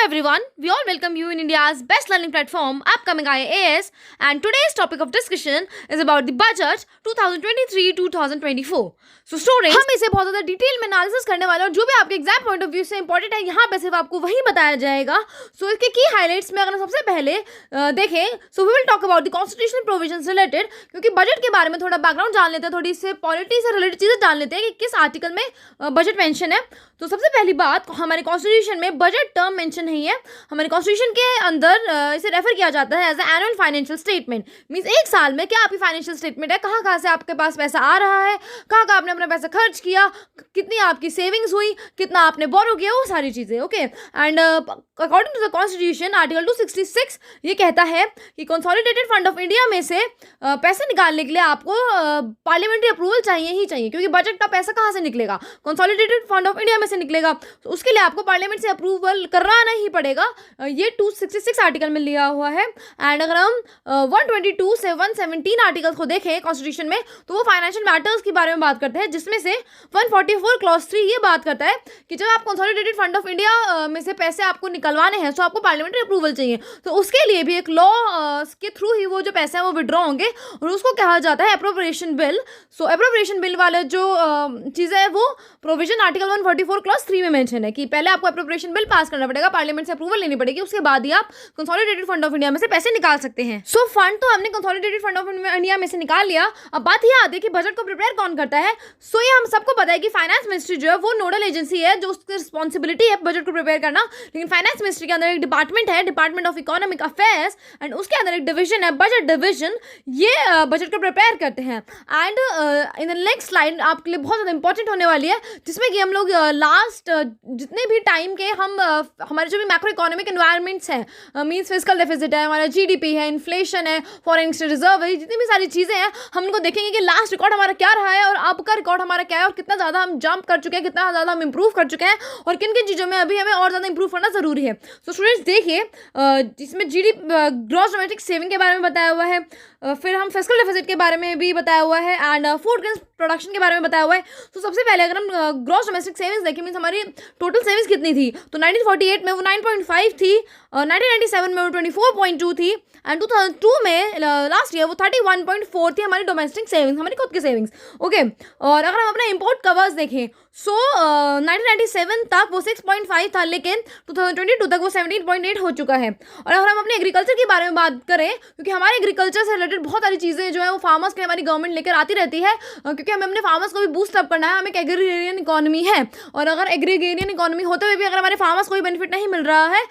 everyone, we all welcome you in India's best learning platform, Upcoming IAS, and today's topic of discussion is about the budget 2023-2024. So students, हम इसे बहुत ज़्यादा detail में analysis करने वाले हैं और जो भी आपके एग्जाम पॉइंट ऑफ व्यू से इंपॉर्टेंट है यहाँ पे सिर्फ आपको वही बताया जाएगा. सो इसके की हाईलाइट्स में अगर सबसे पहले देखें, so we will talk about the constitutional provisions related, क्योंकि बजट के बारे में थोड़ा बैकग्राउंड जान लेते हैं, थोड़ी इससे पॉलिटी से रिलेटेड चीज़ें जान लेते हैं कि किस आर्टिकल में बजट मेंशन है. तो सबसे पहली बात, हमारे कॉन्स्टिट्यूशन में बजट टर्म मेंशन नहीं है. हमारे कॉन्स्टिट्यूशन के अंदर इसे रेफर किया जाता है as a annual financial statement. Means एक साल में क्या आपकी फाइनेंशियल स्टेटमेंट है, कहाँ कहाँ से आपके पास पैसा आ रहा है, कहाँ कहाँ आपने अपना पैसा खर्च किया, कितनी आपकी सेविंग्स हुई, कितना आपने बोरो किया, वो सारी चीज़ें. Okay, and according to the constitution article 266 ये कहता है कि कंसोलिडेटेड फंड ऑफ इंडिया में से पैसे निकालने के लिए आपको पार्लियामेंट्री अप्रूवल चाहिए ही चाहिए, क्योंकि बजट का पैसा कहाँ से निकलेगा, कंसोलिडेटेड फंड ऑफ इंडिया में से निकलेगा. तो उसके लिए आपको पार्लियामेंट से अप्रूवल कराना ही पड़ेगा. ये 266 आर्टिकल में लिया हुआ है. एंड अगर हम 122 से 117 आर्टिकल्स को देखें कॉन्स्टिट्यूशन में, तो वो फाइनेंशियल मैटर्स के बारे में बात करते हैं, जिसमें से 144 क्लॉज 3 ये बात करता है कि जब आप कंसोलिडेटेड फंड ऑफ इंडिया में से पैसे आपको निकलवाने हैं तो आपको पार्लियामेंट्री अप्रूवल चाहिए. तो उसके लिए भी एक लॉ के थ्रू ही वो जो पैसे हैं वो विड्रॉ होंगे और उसको कहा जाता है अप्रोप्रिएशन बिल. सो अप्रोप्रिएशन बिल वाले जो चीज़ें है वो प्रोविजन आर्टिकल 144 क्लॉज 3 में मेंशन है कि पहले आपको अप्रोप्रिएशन बिल पास करना पड़ेगा, पार्लियामेंट से अप्रूवल लेनी पड़ेगी, उसके बाद ही आप कंसोलिडेटेड फंड ऑफ इंडिया में से पैसे निकाल सकते हैं. सो फंड तो हमने कंसोलिडेटेड फंड ऑफ इंडिया में से निकाल लिया. अब बात यह आती है कि बजट को प्रिपेयर कौन करता है. सो ये हम सबको पता है कि फाइनेंस मिनिस्ट्री जो है वो नोडल एजेंसी है, जो उसकी रिस्पॉन्सिबिलिटी है बजट को प्रिपेयर करना. लेकिन फाइनेंस मिनिस्ट्री के अंदर एक डिपार्टमेंट है, department of economic affairs, and उसके अंदर एक डिवीजन है बजट डिवीजन. ये बजट को प्रिपेयर करते हैं. And in the next slide आपके लिए बहुत ज़्यादा इंपॉर्टेंट होने वाली है, जिसमें कि हम लोग लास्ट जितने भी टाइम के हम हमारे जो भी मैक्रो इकोनॉमिक एनवायरनमेंट्स हैं, मींस फिस्कल डेफिसिट है, हमारा जीडीपी है, इन्फ्लेशन है, फॉरेन एक्सचेंज रिजर्व है, जितनी भी सारी चीज़ें हैं हम उनको देखेंगे कि लास्ट रिकॉर्ड हमारा क्या रहा है और अब का रिकॉर्ड हमारा क्या है, और कितना ज़्यादा हम जंप कर चुके हैं, कितना ज़्यादा हम इंप्रूव कर चुके हैं, और किन किन चीज़ों में अभी हमें और ज़्यादा इंप्रूव करना ज़रूरी है. तो स्टूडेंट्स देखिए, जिसमें ग्रॉस डोमेस्टिक सेविंग के बारे में बताया हुआ है, फिर हम फिस्कल डेफिसिट के बारे में भी बताया हुआ है, एंड फूड ग्रेन्स प्रोडक्शन के बारे में बताया हुआ है. तो सबसे पहले अगर हम ग्रॉस डोमेस्टिक सेविंग्स देखें, मीन्स हमारी टोटल सेविंग्स कितनी थी, तो 1948 में वो 9.5 थी, 1997 में वो 24.2 थी, एंड 2002 में लास्ट ईयर वो 31.4 थी हमारी डोमेस्टिक सेविंग्स, हमारी खुद की सेविंग्स. ओके, और अगर हम अपने इंपोर्ट कवर्स देखें, सो 1997 तक वो 6.5 था, लेकिन 2022 तक वो 17.8 हो चुका है. और अगर हम अपने एग्रीकल्चर के बारे में बात करें, क्योंकि हमारे एग्रीकल्चर से रिलेटेड बहुत सारी चीज़ें जो है वो फार्मर्स के हमारी गवर्नमेंट लेकर आती रहती है, क्योंकि हमें अपने फार्मर्स को भी बूस्ट अप करना है. हम एक एग्रीगेरियन इकोनॉमी है, और अगर एग्रीगेरियन इकोनॉमी होते हुए भी अगर हमारे फार्मर्स को भी बेनिफिट नहीं मिल रहा है,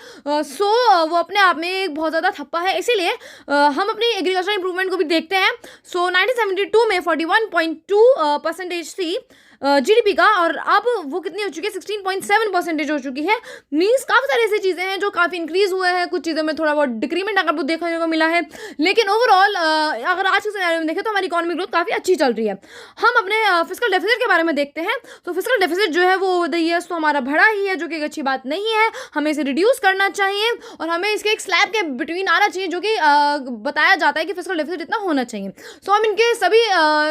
सो वो अपने आप में एक बहुत ज़्यादा थप्पा है. इसीलिए हम अपनी एग्रीकल्चर इंप्रूवमेंट को भी देखते हैं. सो 1972 में 41.2% थी जीडीपी का, और अब वो कितनी हो चुकी है, 16.7% हो चुकी है. मीन्स काफ़ी सारी ऐसी चीज़ें हैं जो काफ़ी इंक्रीज़ हुए हैं, कुछ चीज़ों में थोड़ा बहुत डिक्रीमेंट अगर वो देखने को मिला है, लेकिन ओवरऑल अगर आज के सिनेरियो में देखें तो हमारी इकोनॉमिक ग्रोथ काफ़ी अच्छी चल रही है. हम अपने फिस्कल डेफिसिट के बारे में देखते हैं. तो फिस्कल डेफिसिट जो है वो ओवर द ईयर्स तो हमारा बढ़ा ही है, जो कि एक अच्छी बात नहीं है. हमें इसे रिड्यूस करना चाहिए और हमें इसके एक स्लैब के बिटवीन आना चाहिए, जो कि बताया जाता है कि फिस्कल डेफिसिट इतना होना चाहिए. सो हम इनके सभी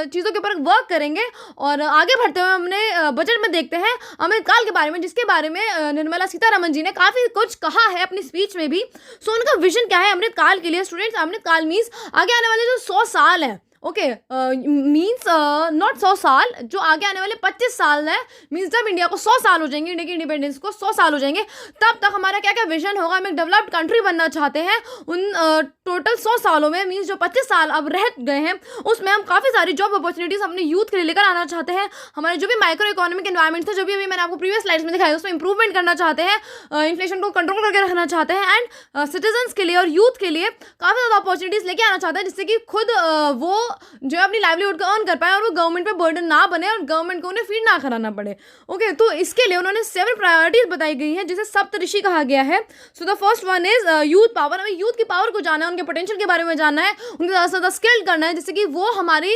चीज़ों के ऊपर वर्क करेंगे और आगे बढ़ते हुए हमने बजट में देखते हैं अमृत काल के बारे में, जिसके बारे में निर्मला सीतारमण जी ने काफ़ी कुछ कहा है अपनी स्पीच में भी. सो उनका विजन क्या है अमृत काल के लिए. स्टूडेंट्स, अमृत काल मीन्स आगे आने वाले जो 100 साल हैं, ओके, मीन्स नॉट 100 साल, जो आगे आने वाले 25 साल है, मीन्स जब इंडिया को 100 साल हो जाएंगे, इंडिया की इंडिपेंडेंस को 100 साल हो जाएंगे, तब तक हमारा क्या क्या विजन होगा. हम एक डेवलप्ड कंट्री बनना चाहते हैं. उन टोटल 100 सालों में, मीन्स जो 25 साल अब रह गए हैं, उसमें हम काफ़ी सारी जॉब अपॉर्चुनिटीज़ अपने यूथ के लिए लेकर आना चाहते हैं. हमारे जो भी माइक्रो इकोनॉमिक एनवायरमेंट थे, जो भी अभी मैंने आपको प्रीवियस स्लाइड्स में दिखाया, उसमें इंप्रूवमेंट करना चाहते हैं, इन्फ्लेशन को कंट्रोल करके रखना चाहते हैं, एंड सिटीजन्स के लिए और यूथ के लिए काफ़ी ज़्यादा अपॉर्चुनिटीज़ लेके आना चाहते हैं, जिससे कि खुद वो जो है अपनी लाइवलीहुड को अर्न कर पाए और वो गवर्नमेंट पे बर्डन ना बने और गवर्नमेंट को उन्हें फीड ना कराना पड़े. ओके, तो इसके लिए उन्होंने 7 प्रायोरिटीज बताई गई हैं, जिसे सप्तऋषि कहा गया है. So the first one is youth power. हमें यूथ की पावर को जानना है, उनके पोटेंशियल के बारे में जानना है, उनको ज़्यादा से ज़्यादा स्किल्ड करना है, जिससे कि वो हमारी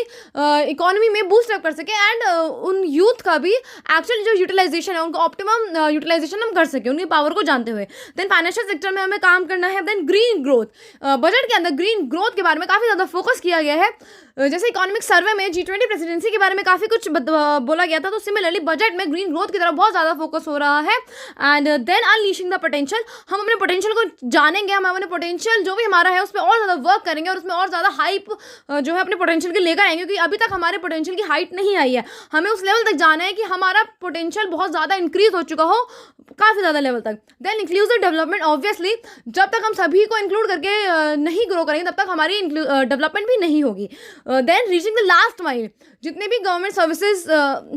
इकोनॉमी में बूस्ट अप कर सके, एंड उन यूथ का भी एक्चुअली जो यूटिलाइजेशन है, उनको ऑप्टिमम यूटिलाइजेशन हम कर सके उनकी पावर को जानते हुए. देन फाइनेंशियल सेक्टर में हमें काम करना है. Then green growth. बजट के अंदर ग्रीन ग्रोथ के बारे में काफ़ी ज़्यादा फोकस किया गया है. जैसे इकोनॉमिक सर्वे में G20 प्रेसिडेंसी के बारे में काफ़ी कुछ बोला गया था, तो सिमिलरली बजट में ग्रीन ग्रोथ की तरफ बहुत ज़्यादा फोकस हो रहा है। And then unleashing the potential, हम अपने पोटेंशियल को जानेंगे, हम अपने पोटेंशियल जो भी हमारा है उस पर और ज़्यादा वर्क करेंगे और उसमें और ज़्यादा हाइप जो है अपने पोटेंशियल के लेकर आएंगे, क्योंकि अभी तक हमारे पोटेंशियल की हाइट नहीं आई है। हमें उस लेवल तक जाना है कि हमारा पोटेंशियल बहुत ज़्यादा इंक्रीज हो चुका हो, काफ़ी ज़्यादा लेवल तक। देन इंक्लूसिव डेवलपमेंट, ऑब्वियसली जब तक हम सभी को इंक्लूड करके नहीं ग्रो करेंगे तब तक हमारी डेवलपमेंट भी नहीं होगी। Then reaching the last mile, जितने भी गवर्नमेंट सर्विसेज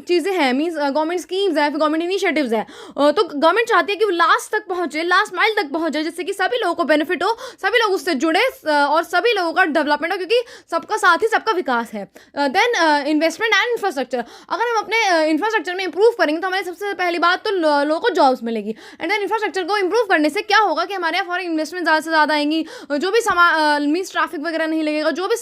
चीज़ें हैं, मीन्स गवर्नमेंट स्कीम्स है, फिर गवर्नमेंट इनिशिएटिव्स है, तो गवर्नमेंट चाहती है कि वो लास्ट तक पहुँचे, लास्ट माइल तक पहुँचे, जिससे कि सभी लोगों को बेनिफिट हो, सभी लोग उससे जुड़े और सभी लोगों का डेवलपमेंट हो, क्योंकि सबका साथ ही सबका विकास है। देन इन्वेस्टमेंट एंड इंफ्रास्ट्रक्चर, अगर हम अपने इंफ्रास्ट्रक्चर में इंप्रूव करेंगे तो हमारे सबसे पहली बात तो लोगों को जॉब्स मिलेगी। एंड देन इंफ्रास्ट्रक्चर को इंप्रूव करने से क्या होगा कि हमारे यहाँ फॉरेन इन्वेस्टमेंट ज़्यादा से ज़्यादा आएंगी, जो भी मीन्स ट्रैफिक वगैरह नहीं लगेगा, जो भी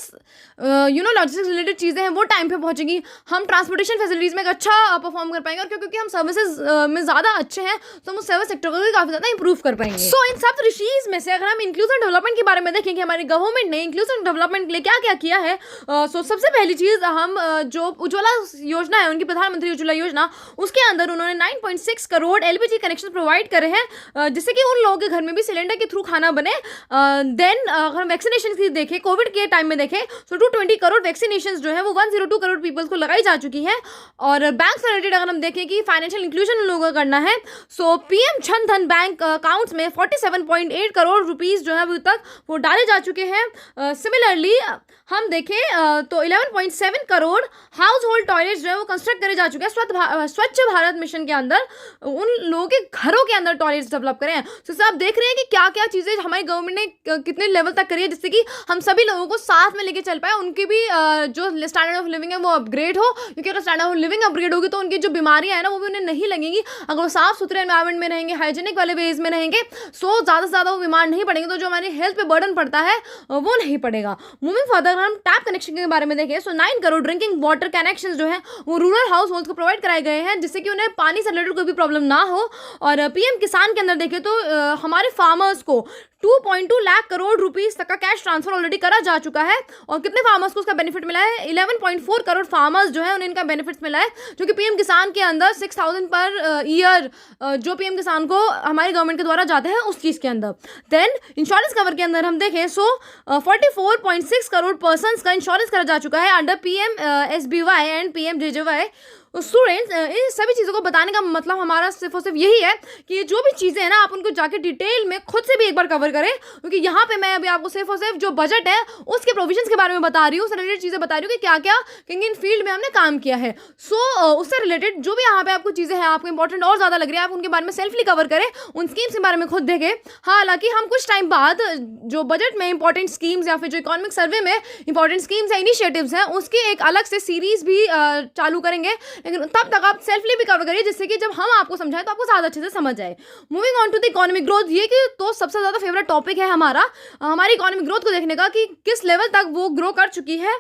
लॉजिस्टिक्स रिलेटेड चीज़ें हैं वो टाइम पे पहुँचेंगी, हम ट्रांसपोर्टेशन फैसिलिटीज़ में एक अच्छा परफॉर्म कर पाएंगे, और क्योंकि हम सर्विसेज में ज़्यादा अच्छे हैं तो हम उस सर्विस सेक्टर को भी काफ़ी ज़्यादा इंप्रूव कर पाएंगे। सो इन सब ऋषिज में से अगर हम इंक्लूसिव डेवलपमेंट के बारे में देखें कि हमारी गवर्नमेंट ने इंक्लूसिव डेवलपमेंट के लिए क्या क्या किया है, सो सबसे पहली चीज़, हम जो उज्ज्वला योजना है उनकी, प्रधानमंत्री उज्ज्वला योजना, उसके अंदर उन्होंने 9.6 करोड़ LPG कनेक्शन प्रोवाइड करे हैं, जिससे कि उन लोगों के घर में भी सिलेंडर के थ्रू खाना बने। देन अगर हम वैक्सीनेशन की देखें, कोविड के टाइम में देखें, सो 220 करोड़ वैक्सीनेशन जो है वो 102 करोड़ पीपल्स को लगाई जा चुकी है। और बैंक से रिलेटेड अगर हम देखें कि फाइनेंशियल इंक्लूजन उन लोगों को करना है, सो PM Jan Dhan bank accounts में 47.8 करोड़ रुपीस जो है अभी तक वो डाले जा चुके हैं। सिमिलरली हम देखें तो 11.7 करोड़ हाउस होल्ड टॉयलेट्स जो है वो कंस्ट्रक्ट करे जा चुके हैं स्वच्छ भारत मिशन के अंदर, उन लोगों के घरों के अंदर टॉयलेट्स डेवलप करे हैं। तो आप देख रहे हैं कि क्या क्या चीज़ें हमारी गवर्नमेंट ने कितने लेवल तक करी है, जिससे कि हम सभी लोगों को साथ में लेके चल पाए, उनकी भी जो स्टैंडर्ड ऑफ लिविंग है वो अपग्रेड हो, क्योंकि अगर स्टैंडर्ड ऑफ लिविंग अपग्रेड होगी तो उनकी जो बीमारियां हैं ना वो भी उन्हें नहीं लगेंगी। अगर वो साफ सुथरे एनवायरमेंट में रहेंगे, हाइजीनिक वाले वेज में रहेंगे, सो ज़्यादा से ज़्यादा वो बीमार नहीं पड़ेंगे, तो जो हमारी हेल्थ पे बर्डन पड़ता है वो नहीं पड़ेगा। मूविंग फर्दर हम टैप कनेक्शन के बारे में देखें, सो 9 करोड़ ड्रिंकिंग वाटर कनेक्शन जो है वो रूरल हाउस होल्ड को प्रोवाइड कराए गए हैं, जिससे कि उन्हें पानी से रिलेटेड कोई भी प्रॉब्लम ना हो। और PM किसान के अंदर देखें तो हमारे फार्मर्स को 2.2 लाख करोड़ रुपीस तक का कैश ट्रांसफर ऑलरेडी करा जा चुका है। और कितने फार्मर्स को उसका बेनिफिट मिला है? 11.4 करोड़ फार्मर्स जो है उन्हें इनका बेनिफिट्स मिला है, जो कि PM किसान के अंदर 6,000 पर ईयर जो PM किसान को हमारी गवर्नमेंट के द्वारा जाते हैं उस चीज़ के अंदर। देन इंश्योरेंस कवर के अंदर हम देखें, सो 44.6 करोड़ पर्सनस का इंश्योरेंस करा जा चुका है under PM SBY and PM JJY। Students, इन सभी चीज़ों को बताने का मतलब हमारा सिर्फ और सिर्फ यही है कि जो भी चीज़ें हैं ना आप उनको जाके डिटेल में खुद से भी एक बार कवर करें, क्योंकि यहाँ पे मैं अभी आपको सिर्फ और सिर्फ जो बजट है उसके प्रोविजंस के बारे में बता रही हूँ, उससे रिलेटेड चीज़ें बता रही हूँ कि क्या क्या किन फील्ड में हमने काम किया है। सो उससे रिलेटेड जो भी यहाँ पे आपको चीज़ें हैं आपको इंपॉर्टेंट और ज़्यादा लग रही है, आप उनके बारे में सेल्फली कवर करें, उन स्कीम्स के बारे में खुद देखें। हालांकि हम कुछ टाइम बाद जो बजट में इंपॉर्टेंट स्कीम्स या फिर जो इकोनॉमिक सर्वे में इंपॉर्टेंट स्कीम्स या इनिशिएटिव्स हैं उसकी एक अलग से सीरीज भी चालू करेंगे, लेकिन तब तक आप सेल्फली भी कवर करिए, जिससे कि जब हम आपको समझाएं तो आपको ज़्यादा अच्छे से समझ आए। Moving on to the economic growth, ये कि तो सबसे ज़्यादा फेवरेट टॉपिक है हमारी इकोनॉमिक ग्रोथ को देखने का कि किस लेवल तक वो ग्रो कर चुकी है।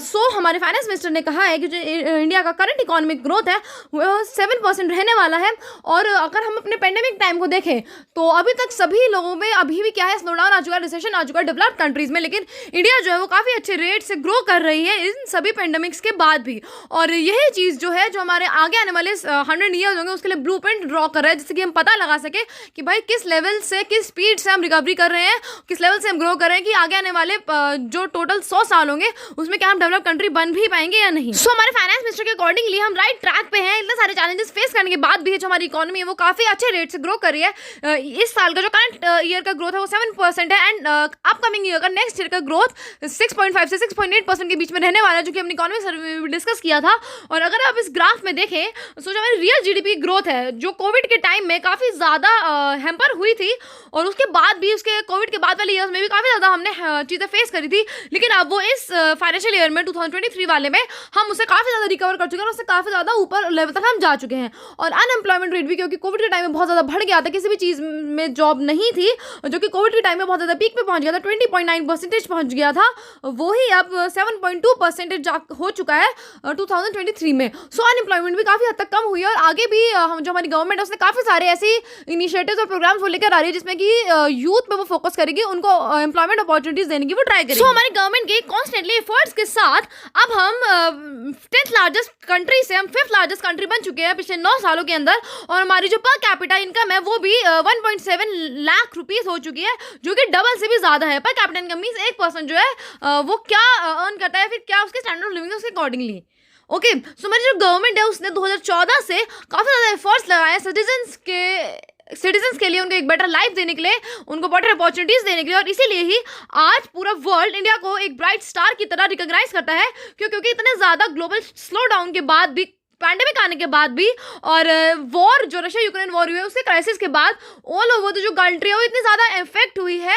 सो हमारे फाइनेंस मिनिस्टर ने कहा है कि जो इंडिया का करंट इकोनॉमिक ग्रोथ है वो 7% रहने वाला है। और अगर हम अपने पेंडेमिक टाइम को देखें तो अभी तक सभी लोगों में अभी भी क्या है, स्लो डाउन आ चुका है, रिसेशन आ चुका है डेवलप्ड कंट्रीज़ में, लेकिन इंडिया जो है वो काफ़ी अच्छे रेट से ग्रो कर रही है इन सभी पेंडेमिक्स के बाद भी। और यही चीज़ जो है जो हमारे आगे आने वाले 100 ईयर्स होंगे उसके लिए ब्लूप्रिंट ड्रॉ कर रहे हैं, जिससे कि हम पता लगा सके कि भाई किस लेवल से किस स्पीड से हम रिकवरी कर रहे हैं, किस लेवल से हम ग्रो कर रहे हैं, कि आगे आने वाले जो टोटल 100 साल होंगे उसमें क्या हम डेवलप कंट्री बन भी पाएंगे या नहीं। सो हमारे फाइनेंस मिनिस्टर के अकॉर्डिंगली हम राइट ट्रैक पे हैं। इतने सारे चैलेंजेस फेस करने के बाद भी जो हमारी इकोनॉमी है वो काफ़ी अच्छे रेट से ग्रो कर रही है। इस साल का जो करंट ईयर का ग्रोथ है वो 7% है, एंड अपकमिंग ईयर का नेक्स्ट ईयर का ग्रोथ 6.5 से 6.8% के बीच में रहने वाला है, जो कि हमने इकोनॉमिक सर्वे में डिस्कस किया था। और अगर आप इस ग्राफ में देखें सो जो हमारी रियल GDP ग्रोथ है जो कोविड के टाइम में काफ़ी ज़्यादा हैम्पर हुई थी, और उसके बाद भी उसके कोविड के बाद वाले ईयर्स में भी काफ़ी ज़्यादा हमने चीज़ें फेस करी थी, लेकिन अब वो इस फाइनेंशियल ईयर में 2023 वाले में हम उससे काफ़ी ज़्यादा रिकवर कर चुके हैं और उससे काफ़ी ज़्यादा ऊपर लेवल तक हम जा चुके हैं। और अनएम्प्लॉयमेंट रेट भी, क्योंकि कोविड के टाइम में बहुत ज़्यादा बढ़ गया था, किसी भी चीज़ में जॉब नहीं थी, जो कि कोविड के टाइम में बहुत ज़्यादा पीक पे पहुंच गया था, 20.9% पहुंच गया था, वही अब 7.2% हो चुका है 2023 में। सो अनएम्प्लॉयमेंट भी काफ़ी हद तक कम हुई है और आगे भी हम जो हमारी गवर्नमेंट है उसने काफ़ी सारे ऐसे इनिशिएटिव्स और प्रोग्राम्स वो लेकर आ रही है जिसमें कि यूथ पे वो फोकस करेगी, उनको एम्प्लॉयमेंट अपॉर्चुनिटीज देने की वो ट्राई करेगी। सो हमारी गवर्नमेंट के कॉन्स्टेंटली एफर्ट्स के साथ अब हम 10th लार्जेस्ट कंट्री से हम 5th लार्जेस्ट कंट्री बन चुके हैं पिछले 9 सालों के अंदर, और हमारी जो पर कैपिटा इनकम है वो भी 1.7 लाख रुपीस हो चुकी है, जो कि डबल से भी ज्यादा है। पर कैपिटा इनकम मींस एक पर्सन जो है वो क्या अर्न करता है, फिर क्या उसके स्टैंडर्ड ऑफ लिविंग है उसके अकॉर्डिंगली। ओके, सो मेरी जो गवर्नमेंट है उसने 2014 से काफ़ी ज़्यादा एफर्ट्स लगाए सिटीजन्स के लिए, उनको एक बेटर लाइफ देने के लिए, उनको बेटर अपॉर्चुनिटीज देने के लिए, और इसीलिए ही आज पूरा वर्ल्ड इंडिया को एक ब्राइट स्टार की तरह रिकॉग्नाइज करता है, क्योंकि इतने ज़्यादा ग्लोबल स्लो डाउन के बाद भी, पैंडेमिक आने के बाद भी, और वॉर जो रशिया यूक्रेन वॉर हुई है उसके क्राइसिस के बाद ऑल ओवर जो कंट्री है वो इतनी ज़्यादा इफेक्ट हुई है,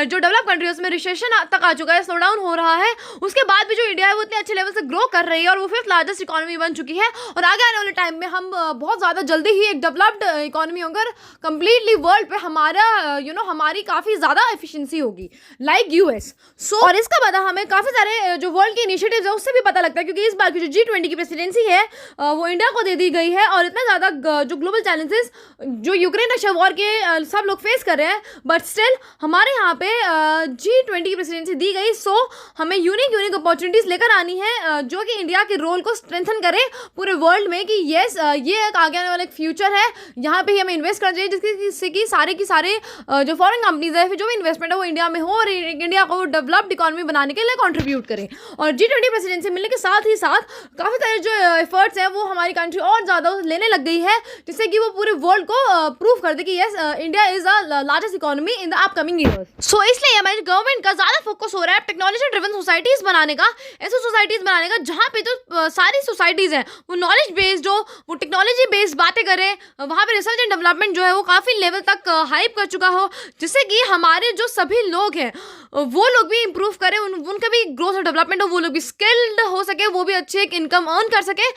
जो डेवलप कंट्री है उसमें रिसेशन तक आ चुका है, स्लो डाउन हो रहा है। उसके बाद भी जो इंडिया है वो इतने अच्छे लेवल से ग्रो कर रही है और वो 5th लार्जेस्ट इकोनॉमी बन चुकी है, और आगे आने वाले टाइम में हम बहुत ज़्यादा जल्दी ही एक डेवलप्ड इकोनॉमी होकर कंप्लीटली वर्ल्ड पे हमारा हमारी काफ़ी ज़्यादा एफिशिएंसी होगी लाइक यूएस। सो और इसका बाद हमें काफ़ी सारे जो वर्ल्ड के इनिशिएटिव्स है उससे भी पता लगता है, क्योंकि इस बार की जो G20 की प्रेसिडेंसी है वो इंडिया को दे दी गई है, और इतना ज़्यादा जो ग्लोबल चैलेंजेस जो यूक्रेन रशिया वॉर के सब लोग फेस कर रहे हैं, बट स्टिल हमारे यहाँ पे G20 की प्रेसिडेंसी दी गई। सो हमें यूनिक अपॉर्चुनिटीज़ लेकर आनी है जो कि इंडिया के रोल को स्ट्रेंथन करे पूरे वर्ल्ड में, कि येस ये एक आगे आने वाला एक फ्यूचर है, यहाँ पे हमें इन्वेस्ट करना चाहिए, जिससे कि सारे की सारे जो फॉरेन कंपनीज है, फिर जो भी इन्वेस्टमेंट है वो इंडिया में हो और इंडिया को डेवलप्ड इकोनॉमी बनाने के लिए कंट्रीब्यूट करें। और G20 प्रेसिडेंसी मिलने के साथ ही साथ काफ़ी सारे जो एफर्ट्स हैं वो हमारी कंट्री और ज़्यादा लेने लग गई है, जिससे कि वो पूरे वर्ल्ड को प्रूव कर दे कि yes India is the largest economy in the upcoming years. So इसलिए हमारी गवर्नमेंट का ज़्यादा फोकस हो रहा है टेक्नोलॉजी ड्रिवन सोसाइटीज़ बनाने का, ऐसे सोसाइटीज़ बनाने का जहाँ पे जो सारी सोसाइटीज़ हैं वो नॉलेज बेस्ड हो, वो टेक्नोलॉजी बेस्ड बातें करें, वहाँ पे रिसर्च एंड डेवलपमेंट जो है वो काफ़ी लेवल तक हाइप कर चुका हो, जिससे कि हमारे जो सभी लोग हैं वो लोग भी इंप्रूव करें, उनका भी ग्रोथ और डेवलपमेंट हो, वो लोग भी स्किल्ड हो सके, वो भी अच्छे एक इनकम अर्न कर सके,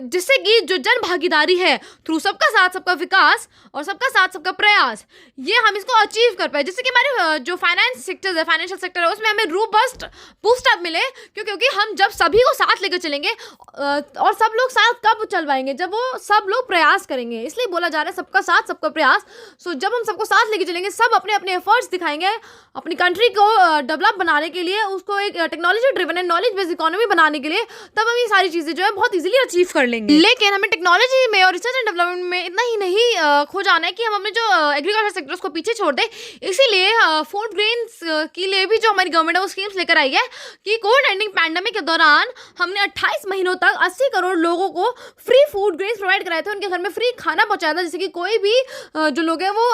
जिससे कि जो जन भागीदारी है थ्रू सबका साथ सबका विकास और सबका साथ सबका प्रयास, ये हम इसको अचीव कर पाए, जिससे कि हमारे जो फाइनेंस सेक्टर है, फाइनेंशियल सेक्टर है, उसमें हमें रोबस्ट बूस्ट अप मिले, क्योंकि हम जब सभी को साथ लेकर चलेंगे, और सब लोग साथ कब चल पाएंगे, जब वो सब लोग प्रयास करेंगे, इसलिए बोला जा रहा है सबका साथ सबका प्रयास। सो जब हम सबको साथ लेके चलेंगे, सब अपने अपने एफर्ट्स दिखाएंगे अपनी कंट्री को डेवलप बनाने के लिए, उसको एक technology driven and knowledge based economy बनाने के लिए, तब हम ये सारी चीज़ें जो है बहुत इजीली अचीव कर लेंगे। लेकिन हमें टेक्नोलॉजी में और रिसर्च एंड डेवलपमेंट में इतना ही नहीं खो जाना है कि हम अपने जो एग्रीकल्चर सेक्टर उसको पीछे छोड़ दें। इसीलिए फूड ग्रेन्स के लिए भी जो हमारी गवर्नमेंट है वो स्कीम्स लेकर आई है कि कोविड-19 पैंडेमिक के दौरान हमने 28 महीनों तक 80 करोड़ लोगों को फ्री फूड ग्रेन्स प्रोवाइड कराए थे, उनके घर में फ्री खाना पहुंचाया था, जिससे कि कोई भी जो लोग हैं वो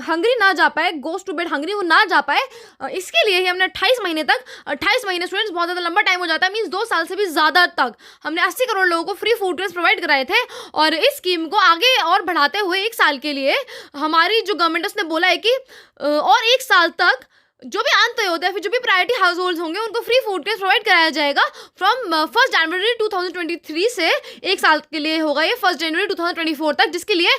हंग्री ना जा पाए, गोस टू बेड हंग्री वो ना जा पाए। इसके लिए ही हमने 28 महीने तक, 28 महीने स्टूडेंट्स बहुत ज़्यादा लंबा टाइम हो जाता है, मीन्स 2 साल से भी ज़्यादा तक हमने 80 करोड़ लोगों को फ्री फूड ग्रेन्स प्रोवाइड कराए थे। और इस स्कीम को आगे और बढ़ाते हुए 1 साल के लिए हमारी जो गवर्नमेंट उसने बोला है कि और 1 साल तक जो भी अंत्योदय है, फिर जो भी प्रायोरिटी हाउस होल्ड होंगे उनको फ्री फूड ग्रेन्स प्रोवाइड कराया जाएगा फ्रॉम 1 जनवरी 2023 से 1 साल के लिए होगा ये 1 जनवरी 2024 तक, जिसके लिए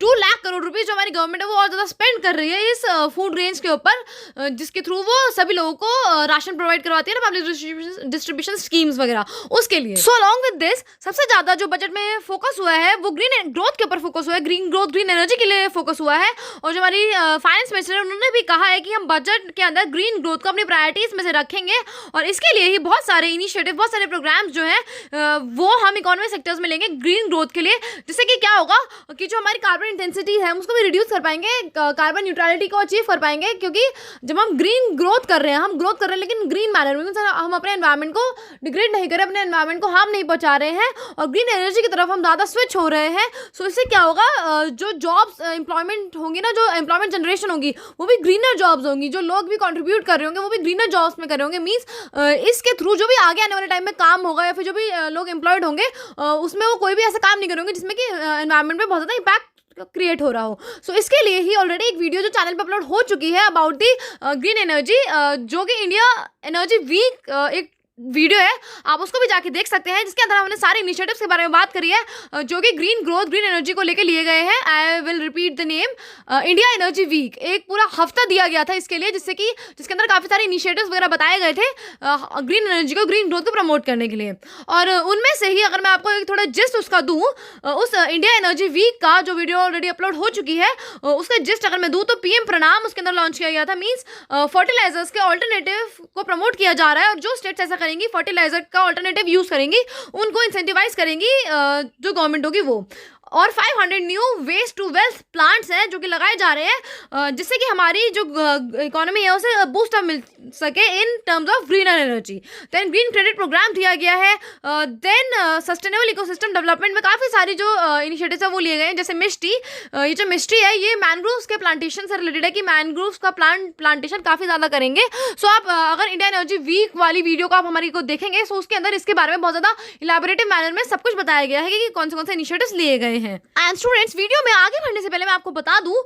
2 लाख करोड़ रुपए जो हमारी गवर्नमेंट है वो और ज़्यादा स्पेंड कर रही है इस फूड ग्रेन्स के ऊपर, जिसके थ्रू वो सभी लोगों को राशन प्रोवाइड करवाती है ना, पब्लिक डिस्ट्रीब्यूशन स्कीम्स वगैरह उसके लिए। सो अलॉन्ग विद दिस सबसे ज़्यादा जो बजट में फोकस हुआ है वो ग्रीन ग्रोथ के ऊपर फोकस हुआ है, ग्रीन ग्रोथ ग्रीन एनर्जी के लिए फोकस हुआ है। और जो हमारी फाइनेंस मिनिस्टर है उन्होंने भी कहा है कि हम बजट के अंदर ग्रीन ग्रोथ को अपनी प्रायोरिटीज में से रखेंगे, और इसके लिए ही बहुत सारे इनिशिएटिव, बहुत सारे प्रोग्राम्स जो हैं वो हम इकोनॉमिक सेक्टर्स में लेंगे ग्रीन ग्रोथ के लिए, जिससे कि क्या होगा कि जो हमारी कार्बन इंटेंसिटी है उसको भी रिड्यूस कर पाएंगे, कार्बन न्यूट्रलिटी को अचीव कर पाएंगे, क्योंकि जब हम ग्रीन ग्रोथ कर रहे हैं, हम ग्रोथ कर रहे हैं लेकिन ग्रीन मैनर में, हम अपने एनवायरमेंट को डिग्रेड नहीं कर रहे, अपने एनवायरमेंट को हार्म नहीं पहुंचा रहे हैं, और ग्रीन एनर्जी की तरफ हम ज़्यादा स्विच हो रहे हैं। सो इससे क्या होगा, जो जॉब्स एम्प्लॉयमेंट होंगी ना, जो एम्प्लॉयमेंट जनरेशन होगी वो भी ग्रीनर जॉब्स होंगी, जो लोग भी कंट्रीब्यूट कर रहे होंगे वो भी ग्रीनर जॉब्स में कर रहे होंगे, मींस इसके थ्रू जो भी आगे आने वाले टाइम में काम होगा या फिर जो भी लोग एम्प्लॉयड होंगे उसमें वो कोई भी ऐसा काम नहीं करेंगे जिसमें कि एनवायरनमेंट पे बहुत ज़्यादा इम्पैक्ट क्रिएट हो रहा हो। सो इसके लिए ही ऑलरेडी एक वीडियो जो चैनल पर अपलोड हो चुकी है अबाउट दी ग्रीन एनर्जी, जो कि इंडिया एनर्जी वीक एक वीडियो है, आप उसको भी जाके देख सकते हैं, जिसके अंदर हमने सारे इनिशिएटिव्स के बारे में बात करी है जो कि ग्रीन ग्रोथ, ग्रीन एनर्जी को लेके लिए गए हैं। I will repeat the name, India Energy Week. एक पूरा हफ्ता दिया गया था इसके लिए, जिसके अंदर काफ़ी सारे इनिशिएटिव्स वगैरह बताए गए थे ग्रीन एनर्जी को, ग्रीन ग्रोथ को प्रमोट करने के लिए। और उनमें से ही अगर मैं आपको एक थोड़ा जिस्ट उसका दूँ, उस इंडिया एनर्जी वीक का जो वीडियो ऑलरेडी अपलोड हो चुकी है, उसका जिस्ट अगर मैं दूँ तो पीएम प्रणाम उसके अंदर लॉन्च किया गया था। मीन्स फर्टिलाइजर्स के ऑल्टरनेटिव को प्रमोट किया जा रहा है, और जो स्टेट्स ऐसा करेंगी, फर्टिलाइजर का ऑल्टरनेटिव यूज करेंगी, उनको इंसेंटिवाइज करेंगी जो गवर्नमेंट होगी वो। और 500 new waste to wealth plants हैं जो कि लगाए जा रहे हैं, जिससे कि हमारी जो इकोनॉमी है उसे बूस्ट अप मिल सके in terms of greener energy. Then green credit programme दिया गया है। देन सस्टेनेबल इकोसिस्टम डेवलपमेंट में काफ़ी सारी जो इनिशिएटिव्स है वो लिए गए हैं, जैसे मिस्टी। ये जो मिस्टी है ये मैनग्रोव्स के प्लांटेशन से रिलेटेड है, कि मैनग्रोव्स का प्लांटेशन काफ़ी ज़्यादा करेंगे। सो आप अगर इंडिया एनर्जी वीक वाली वीडियो को आप हमारी को देखेंगे, सो उसके अंदर इसके बारे में बहुत ज़्यादा इलैबोरेटिव मैनर में सब कुछ बताया गया है कि कौन से इनिशिएटिव्स लिए गए हैं। एंड स्टूडेंट्स, वीडियो में आगे बढ़ने से पहले मैं आपको बता दूं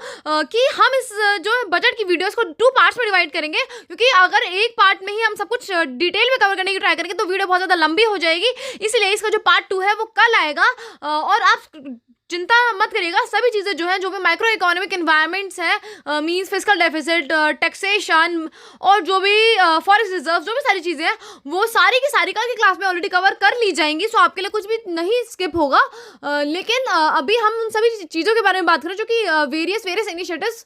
कि हम इस जो बजट की वीडियोस को 2 पार्ट्स में डिवाइड करेंगे, क्योंकि अगर एक पार्ट में ही हम सब कुछ डिटेल में कवर करने की ट्राई करेंगे तो वीडियो बहुत ज़्यादा लंबी हो जाएगी। इसलिए इसका जो पार्ट 2 है वो कल आएगा। और आप चिंता मत करिएगा, सभी चीज़ें जो हैं, जो भी माइक्रो इकोनॉमिक एनवायरनमेंट्स हैं, मीन्स फिजिकल डेफिसिट, टैक्सेशन और जो भी फॉरेस्ट रिजर्व, जो भी सारी चीज़ें हैं, वो सारी की सारी कल की क्लास में ऑलरेडी कवर कर ली जाएंगी। सो आपके लिए कुछ भी नहीं स्किप होगा। लेकिन अभी हम उन सभी चीज़ों के बारे में बात करें जो कि वेरियस इनिशिएटिव्स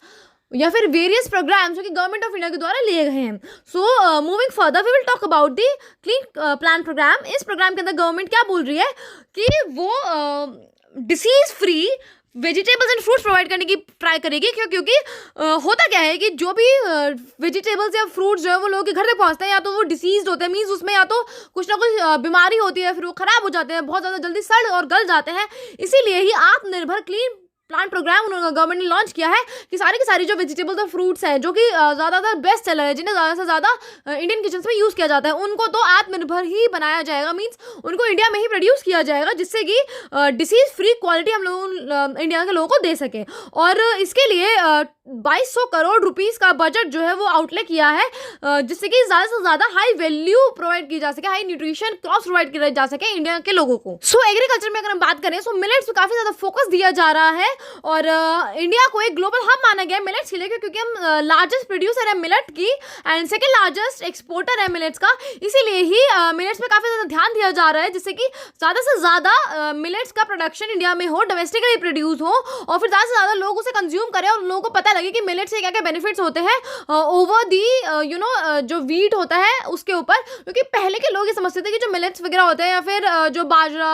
या फिर वेरियस प्रोग्राम्स जो कि गवर्नमेंट ऑफ इंडिया के द्वारा लिए गए हैं। So moving further we will talk about the clean plan programme. इस प्रोग्राम के अंदर गवर्नमेंट क्या बोल रही है कि वो disease free vegetables and fruits provide करने की ट्राई करेगी। क्योंकि होता क्या है कि जो भी वेजिटेबल्स या फ्रूट्स जो है वो लोगों के घर तक पहुंचते हैं, या तो वो डिसीज होते हैं, मीन्स उसमें या तो कुछ ना कुछ बीमारी होती है, फिर वो ख़राब हो जाते हैं, बहुत ज़्यादा जल्दी सड़ और गल जाते हैं। इसीलिए ही आत्मनिर्भर क्लीन प्लांट प्रोग्राम उन्होंने गवर्नमेंट ने लॉन्च किया है कि सारी की सारी जो वेजिटेबल्स और फ्रूट्स हैं जो कि ज़्यादातर बेस्ट सेलर है, जिन्हें ज़्यादा से ज़्यादा इंडियन किचन्स में यूज़ किया जाता है, उनको तो आत्मनिर्भर ही बनाया जाएगा। मीन्स उनको इंडिया में ही प्रोड्यूस किया जाएगा, जिससे कि डिसीज फ्री क्वालिटी हम लोग इंडिया के लोगों को दे सके। और इसके लिए 2200 करोड़ रुपीस का बजट जो है वो आउटले किया है, जिससे कि ज़्यादा से ज़्यादा हाई वैल्यू प्रोवाइड की जा सके, हाई न्यूट्रिशन क्रॉप्स प्रोवाइड किया जा सके इंडिया के लोगों को। सो एग्रीकल्चर में अगर हम बात करें, सो मिलेट्स पे काफ़ी ज़्यादा फोकस दिया जा रहा है, और इंडिया को एक ग्लोबल हब माना गया है मिलेट्स के लिए, क्योंकि हम लार्जेस्ट प्रोड्यूसर है मिलेट की एंड सेकेंड लार्जेस्ट एक्सपोर्टर है मिलेट्स का। इसीलिए ही मिलेट्स पे काफ़ी ज़्यादा ध्यान दिया जा रहा है, जिससे कि ज़्यादा से ज़्यादा मिलेट्स का प्रोडक्शन इंडिया में हो, डोमेस्टिकली प्रोड्यूस हो, और फिर ज़्यादा से ज़्यादा लोग उसे कंज्यूम करें और लोगों को पता लगे कि मिलेट से क्या क्या बेनिफिट्स होते हैं ओवर दी जो वीट होता है उसके ऊपर। क्योंकि पहले के लोग ये समझते थे कि जो मिलेट्स वगैरह होते हैं या फिर जो बाजरा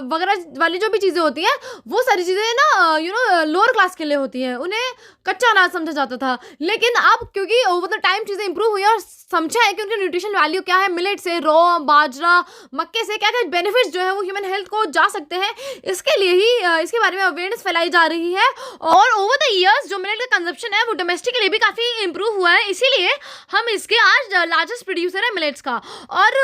वगैरह वाली जो भी चीज़ें होती हैं, वो सारी चीज़ें ना लोअर क्लास के लिए होती हैं, उन्हें कच्चा अनाज समझा जाता था। लेकिन अब क्योंकि ओवर द टाइम चीज़ें इंप्रूव हुई और समझा है कि उनकी न्यूट्रिशन वैल्यू क्या है, मिलेट से, रॉ बाजरा मक्के से क्या क्या बेनिफिट्स जो है वो ह्यूमन हेल्थ को जा सकते हैं, इसके लिए ही इसके बारे में अवेयरनेस फैलाई जा रही है। और ओवर द ईयर्स जो मिलेट का कंजप्शन है वो डोमेस्टिकली भी काफ़ी इंप्रूव हुआ है, इसीलिए हम इसके आज लार्जेस्ट प्रोड्यूसर है मिलेट्स का। और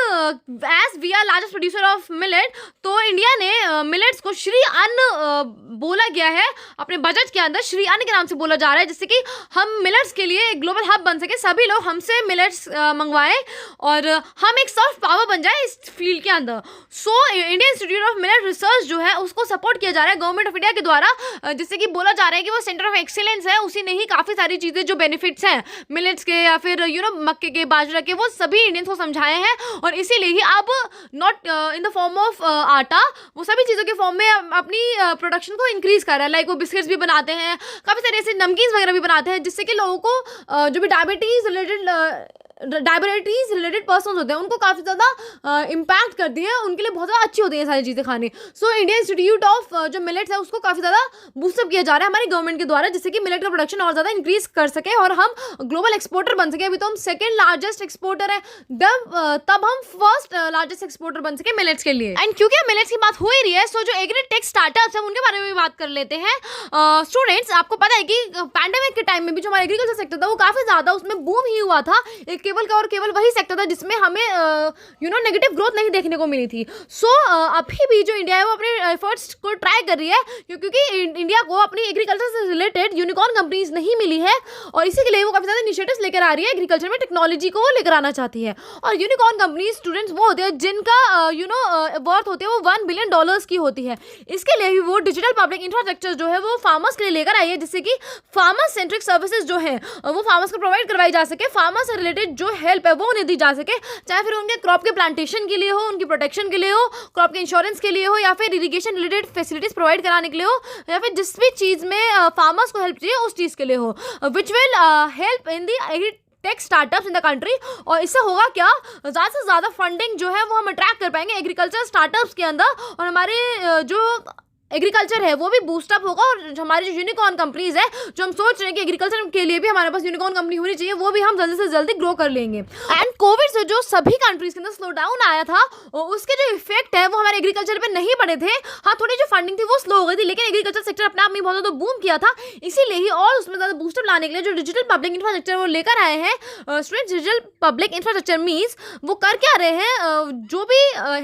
as we are largest producer of millet, तो इंडिया ने मिलेट्स को श्री अन्न बोला गया है अपने बजट के अंदर, श्री अन्न के नाम से बोला जा रहा है, जिससे कि हम मिलेट्स के लिए एक ग्लोबल हब बन सके, सभी लोग हमसे मिलेट्स मंगवाएं और हम एक सॉफ्ट पावर बन जाए इस फील्ड के अंदर। So Indian institute of millet research जो है उसको सपोर्ट किया जा रहा है गवर्नमेंट ऑफ इंडिया के द्वारा, जिससे कि बोला जा रहा है कि वो सेंटर ऑफ एक्सीलेंस है, उसी ने ही काफ़ी सारी चीज़ें जो बेनिफिट्स हैं मिलेट्स के या फिर मक्के के, बाजरा के, वो सभी इंडियंस को समझाए हैं। और इसीलिए ही अब not in the form of आटा, वो सभी चीज़ों के फॉर्म में अपनी प्रोडक्शन को इंक्रीज कर रहा है। लाइक वो बिस्किट्स भी बनाते हैं, काफ़ी सारे ऐसे नमकीन वगैरह भी बनाते हैं, जिससे कि लोगों को जो भी डायबिटीज़ रिलेटेड पर्सन होते हैं उनको काफ़ी ज़्यादा इम्पैक्ट करती है, उनके लिए बहुत ज़्यादा अच्छी होती है सारी चीज़ें खाने। सो इंडियन इंस्टीट्यूट ऑफ जो मिलेट्स है उसको काफ़ी ज़्यादा बूस्टअप किया जा रहा है हमारी गवर्नमेंट के द्वारा, जिससे कि मिलेट का प्रोडक्शन और ज़्यादा इंक्रीज कर सके और हम ग्लोबल एक्सपोर्टर बन सके। अभी तो हम सेकेंड लार्जेस्ट एक्सपोर्टर है, तब हम फर्स्ट लार्जेस्ट एक्सपोर्टर बन सके मिलेट्स के लिए। एंड क्योंकि मिलेट्स की बात हो ही रही है, सो जो एग्रीटेक स्टार्टअप्स हैं उनके बारे में भी बात कर लेते हैं। स्टूडेंट्स, आपको पता है कि पैंडेमिक के टाइम में भी जो हमारा एग्रीकल्चर सेक्टर था वो काफ़ी ज़्यादा उसमें बूम ही हुआ था, एक के केवल वही सेक्टर था जिसमें हमें नेगेटिव ग्रोथ नहीं देखने को मिली थी। सो अभी भी जो इंडिया है वो अपने एफर्ट्स को ट्राई कर रही है, क्योंकि इंडिया को अपनी एग्रीकल्चर से रिलेटेड यूनिकॉर्न कंपनीज नहीं मिली है, और इसी के लिए वो काफ़ी ज़्यादा इनिशिएटिव्स लेकर आ रही है, एग्रीकल्चर में टेक्नोलॉजी को लेकर आना चाहती है। और यूनिकॉर्न कंपनीज स्टूडेंट्स वो होते हैं जिनका वर्थ होती है वो $1 बिलियन की होती है। इसके लिए भी वो डिजिटल पब्लिक इंफ्रास्ट्रक्चर जो है वो फार्मर्स के लिए लेकर आई है, जिससे कि फार्मर सेंट्रिक सर्विसेज जो है वो फार्मर्स को प्रोवाइड करवाई जा सके, फार्मर से रिलेटेड जो हेल्प है वो उन्हें दी जा सके, चाहे फिर उनके क्रॉप के प्लांटेशन के लिए हो, उनकी प्रोटेक्शन के लिए हो, क्रॉप के इंश्योरेंस के लिए हो, या फिर इरिगेशन रिलेटेड फैसिलिटीज प्रोवाइड कराने के लिए हो, या फिर जिस भी चीज़ में फार्मर्स को हेल्प चाहिए उस चीज़ के लिए हो, which will help in the tech startups in the country. और इससे होगा क्या, ज़्यादा से ज़्यादा फंडिंग जो है वो हम अट्रैक्ट कर पाएंगे एग्रीकल्चर स्टार्टअप्स के अंदर, और हमारे जो एग्रीकल्चर है वो भी बूस्टअप होगा, और हमारी जो यूनिकॉर्न कंपनीज है जो हम सोच रहे हैं कि एग्रीकल्चर के लिए भी हमारे पास यूनिकॉर्न कंपनी होनी चाहिए, वो भी हम जल्दी से जल्दी ग्रो कर लेंगे। एंड कोविड से जो सभी कंट्रीज के अंदर स्लो डाउन आया था, उसके जो इफेक्ट है वो हमारे एग्रीकल्चर पे नहीं पड़े थे। हाँ, थोड़ी जो फंडिंग थी वो स्लो हो गई थी, लेकिन एग्रीकल्चर सेक्टर अपने आप में बहुत ज़्यादा बूम किया था। इसीलिए ही और उसमें ज़्यादा बूस्टअप लाने के लिए जो डिजिटल पब्लिक इंफ्रास्ट्रक्चर वो लेकर आए हैं student. Digital public infrastructure means वो कर क्या रहे हैं, जो भी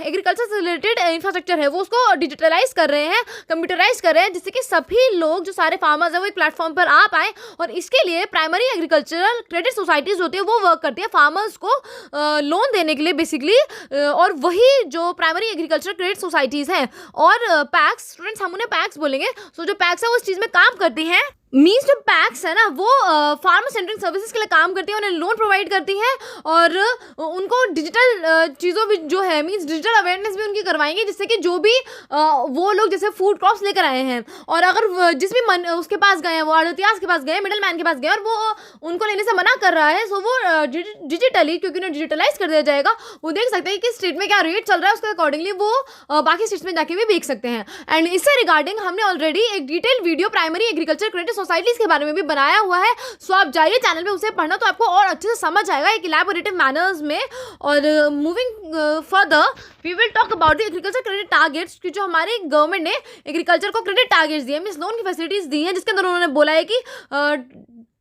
एग्रीकल्चर से रिलेटेड इंफ्रास्ट्रक्चर है वो उसको डिजिटलाइज कर रहे हैं, कंप्यूटराइज कर रहे हैं, जिससे कि सभी लोग जो सारे फार्मर्स हैं वो एक प्लेटफॉर्म पर आ पाए। और इसके लिए प्राइमरी एग्रीकल्चरल क्रेडिट सोसाइटीज होती है वो वर्क करती है फार्मर्स को लोन देने के लिए बेसिकली, और वही जो प्राइमरी एग्रीकल्चर क्रेडिट सोसाइटीज़ हैं और पैक्स, स्टूडेंट्स हम उन्हें पैक्स बोलेंगे। सो जो पैक्स है वो इस चीज़ में काम करती हैं। मीन्स जो पैक्स है ना वो फार्मर सेंट्रिक सर्विसेज के लिए काम करती है, उन्हें लोन प्रोवाइड करती है, और उनको डिजिटल चीज़ों भी जो है मीन्स डिजिटल अवेयरनेस भी उनकी करवाएंगे, जिससे कि जो भी वो लोग जैसे फूड क्रॉप्स लेकर आए हैं, और अगर जिस भी उसके पास गए हैं, वो आड़तियास के पास गए, मिडल मैन के पास गए, और वो उनको लेने से मना कर रहा है, सो वो डिजिटली, क्योंकि उन्हें डिजिटलाइज कर दिया जाएगा, वो देख सकते हैं कि स्टेट में क्या रेट चल रहा है, उसके अकॉर्डिंगली वो बाकी स्टेट्स में जाके भी बेच सकते हैं। एंड इससे रिगार्डिंग हमने ऑलरेडी एक detail video primary agriculture credit societies के बारे में भी बनाया हुआ है, सो आप जाइए चैनल पे उसे पढ़ना, तो आपको और अच्छे से समझ आएगा एक इलैबोरेटिव मैनर्स में। और moving further we will talk about the agriculture credit targets, कि जो हमारी गवर्नमेंट ने एग्रीकल्चर को क्रेडिट टारगेट्स दिए, मींस लोन की फैसिलिटीज दी हैं, जिसके अंदर उन्होंने बोला है कि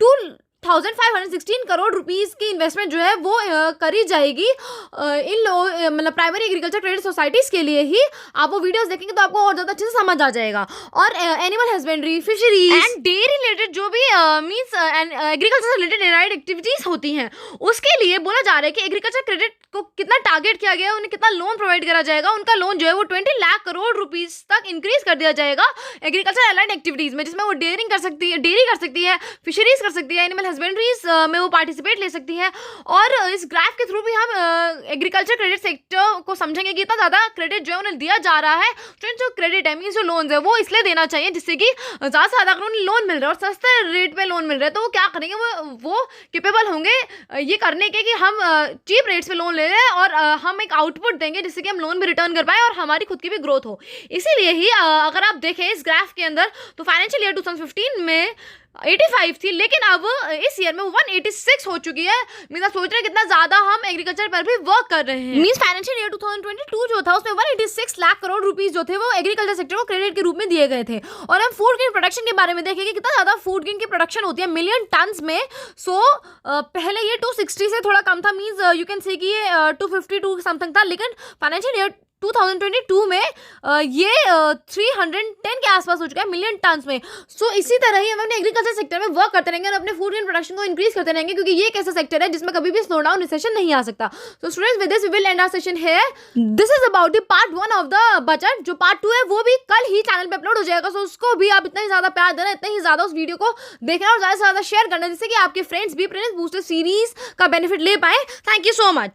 2,516 करोड़ रुपीस की इन्वेस्टमेंट जो है वो करी जाएगी इन मतलब प्राइमरी एग्रीकल्चर क्रेडिट सोसाइटीज़ के लिए ही। आप वो वीडियोस देखेंगे तो आपको और ज़्यादा अच्छे से समझ आ जाएगा। और animal husbandry, fisheries and dairy related जो भी मीन्स एग्रीकल्चर से रिलेटेड एलाइड एक्टिविटीज़ होती हैं, उसके लिए बोला जा रहा है कि एग्रीकल्चर क्रेडिट को कितना टारगेट किया गया है, उन्हें कितना लोन प्रोवाइड करा जाएगा। उनका लोन जो है वो 20 लाख करोड़ रुपीज़ तक इंक्रीज कर दिया जाएगा एग्रीकल्चर एलाइड एक्टिविटीज़ में, जिसमें वो डेयरी कर सकती है, फिशरीज कर सकती है, एनिमल हस्बेंड्रीज में वो पार्टिसिपेट ले सकती है। और इस ग्राफ के थ्रू भी हम एग्रीकल्चर क्रेडिट सेक्टर को समझेंगे कि इतना ज़्यादा क्रेडिट जो है उन्हें दिया जा रहा है। जो क्रेडिट है मीन्स जो लोन्स है वो इसलिए देना चाहिए जिससे कि ज़्यादा से ज़्यादा अगर उन्हें लोन मिल रहा है और सस्ते रेट पे लोन मिल रहा है तो वो क्या करेंगे, वो केपेबल होंगे ये करने के कि हम चीप रेट्स पे लोन ले रहे हैं और हम एक आउटपुट देंगे जिससे कि हम लोन भी रिटर्न कर पाए और हमारी खुद की भी ग्रोथ हो। इसीलिए ही अगर आप देखें इस ग्राफ के अंदर तो फाइनेंशियल ईयर 2015 में 85 थी, लेकिन अब इस ईयर में 186 हो चुकी है। मीन्स आप सोच रहे हैं कितना ज़्यादा हम एग्रीकल्चर पर भी वर्क कर रहे हैं। मीन्स फाइनेंशियल ईयर 2022 जो था उसमें 186 लाख करोड़ रुपीस जो थे वो एग्रीकल्चर सेक्टर को क्रेडिट के रूप में दिए गए थे। और हम फूड ग्रेन प्रोडक्शन के बारे में देखेंगे कितना ज़्यादा फूड ग्रेन की प्रोडक्शन होती है मिलियन टन्स में। सो पहले ये 260 से थोड़ा कम था, मीन्स यू कैन से कि ये 252 समथिंग था, लेकिन फाइनेंशियल ईयर 2022 में ये 310 के आसपास हो चुका है मिलियन टन्स में। सो इसी तरह ही हम अपने एग्रीकल्चर सेक्टर में वर्क करते रहेंगे और अपने फूड एंड प्रोडक्शन को इंक्रीज करते रहेंगे, क्योंकि ये एक ऐसा सेक्टर है जिसमें कभी भी स्लो डाउन रिसेशन नहीं आ सकता। So students, with this we will end our session here. This is about the part 1 of the budget. जो पार्ट 2 है वो भी कल ही चैनल पे अपलोड हो जाएगा। सो उसको भी आप इतना ही ज़्यादा प्यार देना, इतना ही ज़्यादा उस वीडियो को देखना और ज़्यादा से ज़्यादा शेयर करना, जिससे कि आपके फ्रेंड्स भी प्रेजेंस बूस्टर सीरीज का बेनिफिट ले पाए। Thank you so much.